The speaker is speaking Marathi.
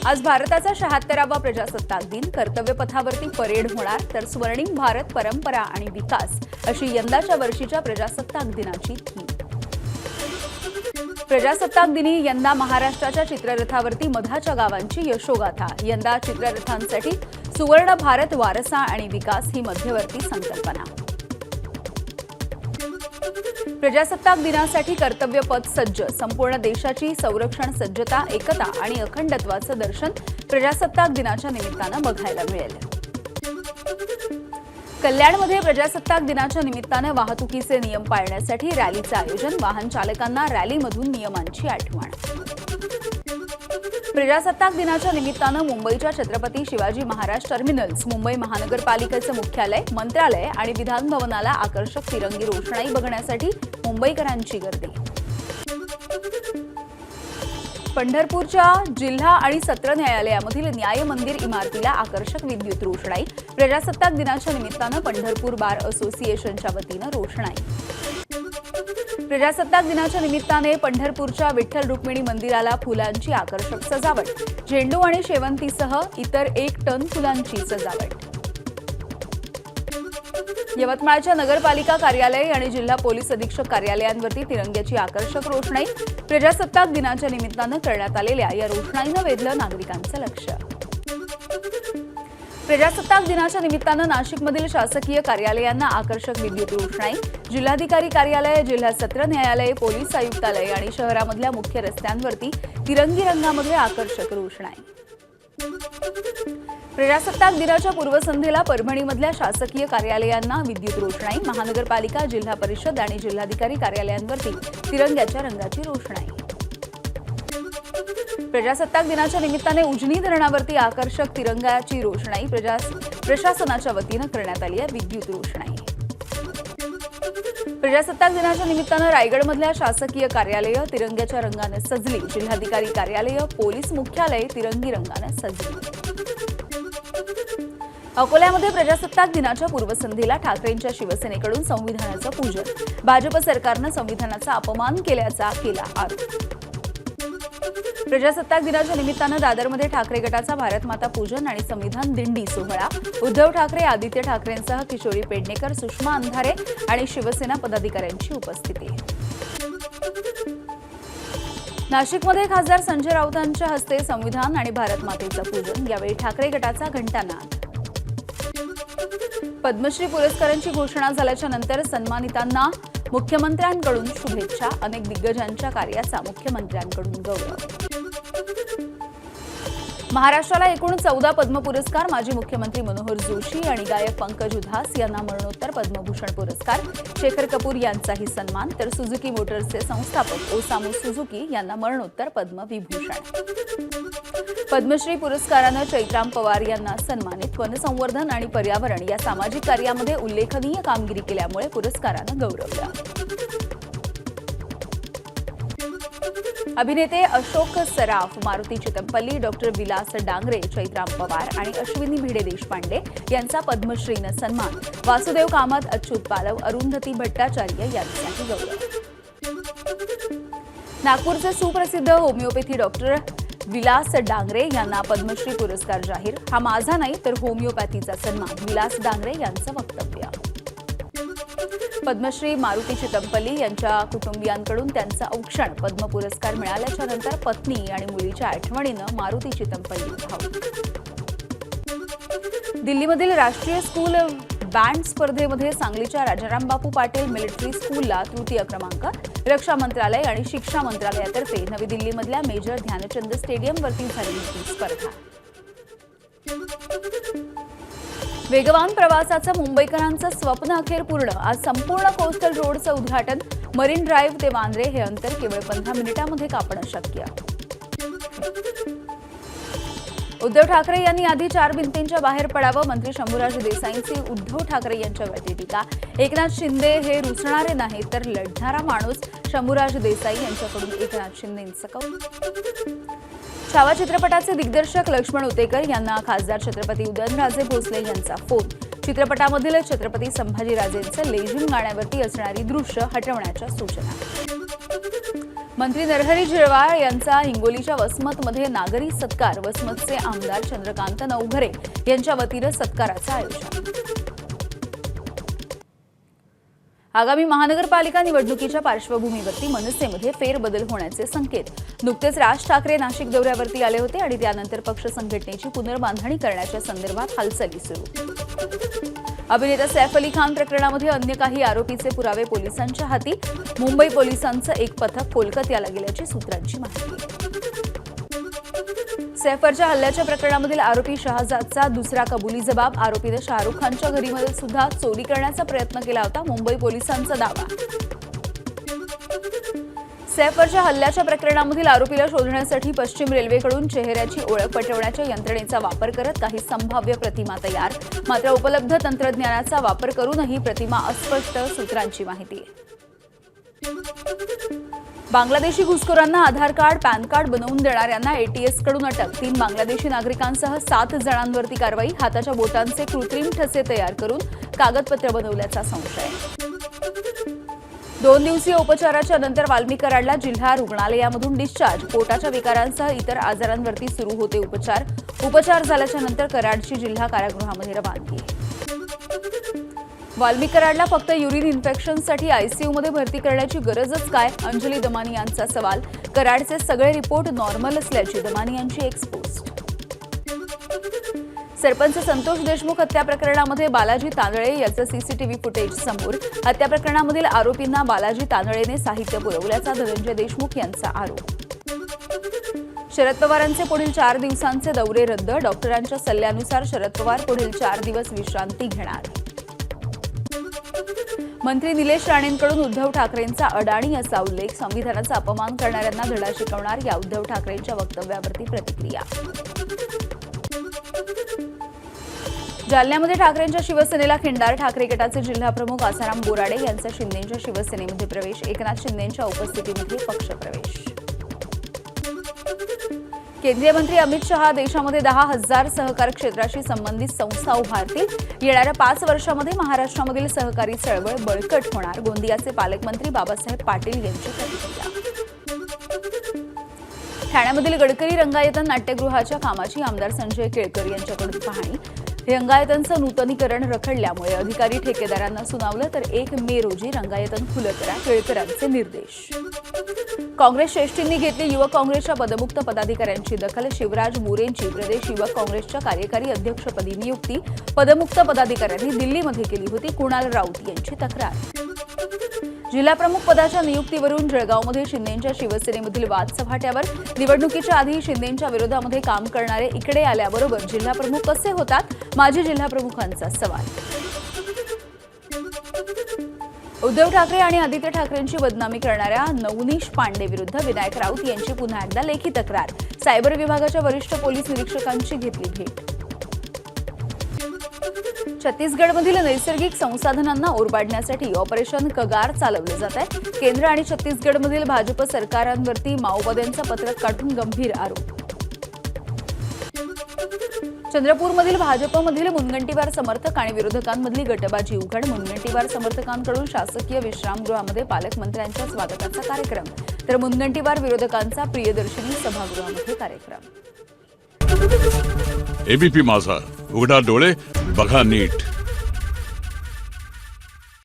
आज भारताचा 76वा प्रजासत्ताक दिन. कर्तव्यपथावरती परेड होणार, तर स्वर्णिम भारत, परंपरा आणि विकास अशी यंदाच्या वर्षीच्या प्रजासत्ताक दिनाची थीम. प्रजासत्ताक दिनी यंदा महाराष्ट्राच्या चित्ररथावरती मधाच्या गावांची यशोगाथा. यंदा चित्ररथांसाठी सुवर्ण भारत, वारसा आणि विकास ही मध्यवर्ती संकल्पना. प्रजासत्ताक दिनासाठी कर्तव्यपथ सज्ज. संपूर्ण देशाची संरक्षण सज्जता, एकता आणि अखंडत्वाचं दर्शन प्रजासत्ताक दिनाच्या निमित्तानं बघायला मिळेल. कल्याणमध्ये प्रजासत्ताक दिनाच्या निमित्तानं वाहतुकीचे नियम पाळण्यासाठी रॅलीचं आयोजन. वाहन चालकांना रॅलीमधून नियमांची आठवण. प्रजासत्ताक दिनाच्या निमित्तानं मुंबईच्या छत्रपती शिवाजी महाराज टर्मिनल्स, मुंबई महानगरपालिकेचं मुख्यालय, मंत्रालय आणि विधान भवनाला आकर्षक तिरंगी रोषणाई बघण्यासाठी मुंबईकरांची गर्दी. पंढरपूरच्या जिल्हा आणि सत्र न्यायालयामधील न्याय मंदिर इमारतीला आकर्षक विद्युत रोषणाई. प्रजासत्ताक दिनाच्या निमित्तानं पंढरपूर बार असोसिएशनच्या वतीनं रोषणाई. प्रजासत्ताक दिनाच्या निमित्ताने पंढरपूरच्या विठ्ठल रुक्मिणी मंदिराला फुलांची आकर्षक सजावट. झेंडू आणि शेवंतीसह इतर 1 टन फुलांची सजावट. यवतमाळच्या नगरपालिका कार्यालय आणि जिल्हा पोलीस अधीक्षक कार्यालयांवरती तिरंग्याची आकर्षक रोषणाई. प्रजासत्ताक दिनाच्या निमित्तानं करण्यात आलेल्या या रोषणाईनं वेधलं नागरिकांचं लक्ष. प्रजासत्ताक दिनाच्या निमित्तानं नाशिकमधील शासकीय कार्यालयांना आकर्षक विद्युत रोषणाई. जिल्हाधिकारी कार्यालय, जिल्हा सत्र न्यायालय, पोलीस आयुक्तालय आणि शहरामधल्या मुख्य रस्त्यांवरती तिरंगी रंगामध्ये आकर्षक रोषणाई. प्रजासत्ताक दिनाच्या पूर्वसंध्येला परभणीमधल्या शासकीय कार्यालयांना विद्युत रोषणाई. महानगरपालिका, जिल्हा परिषद आणि जिल्हाधिकारी कार्यालयांवरती तिरंग्याच्या रंगाची रोषणाई. प्रजासत्ताक दिनाच्या निमित्ताने उजनी धरणावरती आकर्षक तिरंगाची रोषणाई. प्रशासनाच्या वतीनं करण्यात आली आहे विद्युत रोषणाई. प्रजासत्ताक दिनाच्या निमित्तानं रायगडमधल्या शासकीय कार्यालय तिरंग्याच्या रंगाने सजली. जिल्हाधिकारी कार्यालय, पोलीस मुख्यालय तिरंगी रंगाने सजली. अकोल्यामध्ये प्रजासत्ताक दिनाच्या पूर्वसंध्येला ठाकरेंच्या शिवसेनेकडून संविधानाचं पूजन. भाजप सरकारनं संविधानाचा अपमान केल्याचा केला आरोप. प्रजासत्ताक दिनाच्या निमित्तानं दादरमध्ये ठाकरे गटाचा भारतमाता पूजन आणि संविधान दिंडी सोहळा. उद्धव ठाकरे, आदित्य ठाकरेंसह किशोरी पेडणेकर, सुषमा अंधारे आणि शिवसेना पदाधिकाऱ्यांची उपस्थिती. नाशिकमध्ये खासदार संजय राऊतांच्या हस्ते संविधान आणि भारतमातेचं पूजन. यावेळी ठाकरे गटाचा घंटानाद. पद्मश्री पुरस्कारांची घोषणा झाल्याच्या नंतर सन्मानितांना मुख्यमंत्र्यांकडून शुभेच्छा. अनेक दिग्गजांच्या कार्याचा मुख्यमंत्र्यांकडून गौरव. महाराष्ट्राला एकूण 14 पद्म पुरस्कार. माजी मुख्यमंत्री मनोहर जोशी आणि गायक पंकज उधास यांना मरणोत्तर पद्मभूषण पुरस्कार. शेखर कपूर यांचाही सन्मान, तर सुझुकी मोटर्सचे संस्थापक ओसामू सुझुकी यांना मरणोत्तर पद्मविभूषण. पद्मश्री पुरस्कारानं चैत्राम पवार यांना सन्मानित. वनसंवर्धन आणि पर्यावरण या सामाजिक कार्यामध्ये उल्लेखनीय कामगिरी केल्यामुळे पुरस्कारानं गौरवलं. अभिनेते अशोक सराफ, मारुती चितमपल्ली, डॉक्टर विलास डांगरे, चैत्राम पवार आणि अश्विनी भिडे देशपांडे यांचा पद्मश्रीनं सन्मान. वासुदेव कामत, अच्युत पालव, अरुंधती भट्टाचार्य यांचाही गौरव. नागपूरचे सुप्रसिद्ध होमिओपॅथी डॉक्टर विलास डांगरे यांना पद्मश्री पुरस्कार जाहीर. हा माझा नाही तर होमिओपॅथीचा सन्मान. विलास डांगरे यांचं वक्तव्य. पद्मश्री मारुती चितमपल्ली यांच्या कुटुंबियांकडून त्यांचं औक्षण. पद्म पुरस्कार मिळाल्याच्या नंतर पत्नी आणि मुलीच्या आठवणीनं मारुती चितमपल्ली भावुक. दिल्लीमधील राष्ट्रीय स्कूल बँड स्पर्धेमध्ये सांगलीच्या राजाराम बापू पाटील मिलिटरी स्कूलला तृतीय क्रमांक. रक्षा मंत्रालय आणि शिक्षा मंत्रालयातर्फे नवी दिल्लीमधल्या मेजर ध्यानचंद स्टेडियमवरती झाली ही स्पर्धा. वेगवान प्रवासाचं मुंबईकरांचं स्वप्न अखेर पूर्ण. आज संपूर्ण कोस्टल रोडचं उद्घाटन. मरीन ड्राईव्ह ते वांद्रे हे अंतर केवळ 15 मिनिटांमध्ये कापणं शक्य. उद्धव ठाकरे यांनी आधी 4 भिंतींच्या बाहेर पडावं. मंत्री शंभूराज देसाईंची उद्धव ठाकरे यांच्यावरती टीका. एकनाथ शिंदे हे रुसणारे नाही तर लढणारा माणूस. शंभूराज देसाई यांच्याकडून एकनाथ शिंदेंचं कौतुक. छावा चित्रपटाचे दिग्दर्शक लक्ष्मण उतेकर यांना खासदार छत्रपती उदयनराजे भोसले यांचा फोन. चित्रपटामधील छत्रपती संभाजीराजेंचं लेझिम गाण्यावरती असणारी दृश्य हटवण्याच्या सूचना. मंत्री नरहरी झिरवाळ यांचा हिंगोलीच्या वसमतमध्ये नागरी सत्कार. वसमतचे आमदार चंद्रकांत नवघरे यांच्या वतीनं सत्काराचं आयोजन. आगामी महानगरपालिका निवडणुकीच्या पार्श्वभूमीवरती मनसेमध्ये फेरबदल होण्याचे संकेत. नुकतेच राज ठाकरे नाशिक दौऱ्यावरती आले होते आणि त्यानंतर पक्ष संघटनेची पुनर्बांधणी करण्याच्या संदर्भात हालचाली सुरू. अभिनेता सैफ अली खान प्रकरणामध्ये अन्य काही आरोपीचे पुरावे पोलिसांच्या हाती. मुंबई पोलिसांचं एक पथक कोलकात्याला गेल्याची सूत्रांची माहिती. सैफच्या हल्ल्याच्या प्रकरणामधील आरोपी शहजादचा दुसरा कबुली जबाब. आरोपीने शाहरुख खानच्या घरीमध्ये सुद्धा चोरी करण्याचा प्रयत्न केला होता, मुंबई पोलिसांचा दावा. सैफच्या हल्ल्याच्या प्रकरणामधील आरोपीला शोधण्यासाठी पश्चिम रेल्वेकडून चेहऱ्याची ओळख पटवण्याच्या यंत्रणेचा वापर करत काही संभाव्य प्रतिमा तयार. मात्र उपलब्ध तंत्रज्ञानाचा वापर करूनही प्रतिमा अस्पष्ट, सूत्रांची माहिती. बांगलादेशी घुसखोरांना आधार कार्ड, पॅन कार्ड बनवून देणाऱ्यांना एटीएसकडून अटक. 3 बांगलादेशी नागरिकांसह 7 जणांवरती कारवाई. हाताच्या बोटांचे कृत्रिम ठसे तयार करून कागदपत्र बनवल्याचा संशय. 2 दिवसीय उपचाराच्या नंतर वाल्मी कराडला जिल्हा रुग्णालयामधून डिस्चार्ज. पोटाच्या विकारांसह इतर आजारांवरती सुरू होते उपचार. उपचार झाल्याच्या नंतर कराडची जिल्हा कारागृहामध्ये रवानगी. वाल्मी कराडला फक्त युरिन इन्फेक्शनसाठी आयसीयूमध्ये भरती करण्याची गरजच काय? अंजली दमानी यांचा सवाल. कराडचे सगळे रिपोर्ट नॉर्मल असल्याची दमानी यांची एक्सपोस्ट. सरपंच संतोष देशमुख हत्या प्रकरणामध्ये बालाजी तांदळे याचं सीसीटीव्ही फुटेज समोर. हत्या प्रकरणामधील आरोपींना बालाजी तांदळेने साहित्य पुरवल्याचा धनंजय देशमुख यांचा आरोप. शरद पवारांचे पुढील 4 दिवसांचे दौरे रद्द. डॉक्टरांच्या सल्ल्यानुसार शरद पवार पुढील 4 दिवस विश्रांती घेणार. मंत्री निलेश राणेंकडून उद्धव ठाकरेंचा अडाणी असा उल्लेख. संविधानाचा अपमान करणाऱ्यांना धडा शिकवणार या उद्धव ठाकरेंच्या वक्तव्यावरती प्रतिक्रिया. जालन्यामध्ये ठाकरेंच्या शिवसेनेला खिंडार. ठाकरे गटाचे जिल्हाप्रमुख आसाराम बोराडे यांचा शिंदेंच्या शिवसेनेमध्ये प्रवेश. एकनाथ शिंदेंच्या उपस्थितीमध्ये पक्षप्रवेश. केंद्रीय मंत्री अमित शहा देशामध्ये 10,000 सहकार क्षेत्राशी संबंधित संस्था उभारतील. येणाऱ्या 5 वर्षामध्ये महाराष्ट्रामधील सहकारी चळवळ बळकट होणार. गोंदियाचे पालकमंत्री बाबासाहेब पाटील यांची प्रतिक्रिया. ठाण्यामधील गडकरी रंगायतन नाट्यगृहाच्या कामाची आमदार संजय केळकर यांच्याकडून पाहणी. रंगायतनचं नूतनीकरण रखडल्यामुळे अधिकारी ठेकेदारांना सुनावलं, तर 1 मे रोजी रंगायतन खुलं करा, केळकरांचे निर्देश. काँग्रेस श्रेष्ठींनी घेतली युवक काँग्रेसच्या पदमुक्त पदाधिकाऱ्यांची दखल. शिवराज मोरेंची प्रदेश युवक काँग्रेसच्या कार्यकारी अध्यक्षपदी नियुक्ती. पदमुक्त पदाधिकाऱ्यांनी दिल्लीमध्ये केली होती. कुणाल राऊत यांची तक्रार. जिल्हाप्रमुख पदाच्या नियुक्तीवरून जळगावमध्ये शिंदेंच्या शिवसेनेमधील वाद चव्हाट्यावर. निवडणुकीच्या आधी शिंदेंच्या विरोधामध्ये काम करणारे इकडे आल्याबरोबर जिल्हाप्रमुख कसे होतात? माजी जिल्हाप्रमुखांचा सवाल. उद्धव ठाकरे आणि आदित्य ठाकरेंची बदनामी करणाऱ्या नवनीश पांडे विरुद्ध विनायक राऊत यांची पुन्हा एकदा लेखी तक्रार. सायबर विभागाच्या वरिष्ठ पोलीस निरीक्षकांची घेतली भेट. छत्तीसगडमधील नैसर्गिक संसाधनांना ओरबाडण्यासाठी ऑपरेशन कगार चालवलं जात आहे. केंद्र आणि छत्तीसगडमधील भाजप सरकारांवरती माओवाद्यांचा पत्रक काढून गंभीर आरोप. चंद्रपूरमधील भाजपमधील मुनगंटीवार समर्थक आणि विरोधकांमधली गटबाजी उघड. मुनगंटीवार समर्थकांकडून शासकीय विश्रामगृहामध्ये पालकमंत्र्यांच्या स्वागताचा कार्यक्रम, तर मुनगंटीवार विरोधकांचा प्रियदर्शनी सभागृहामध्ये कार्यक्रम. एबीपी माझा, उघडा डोळे बघा नीट.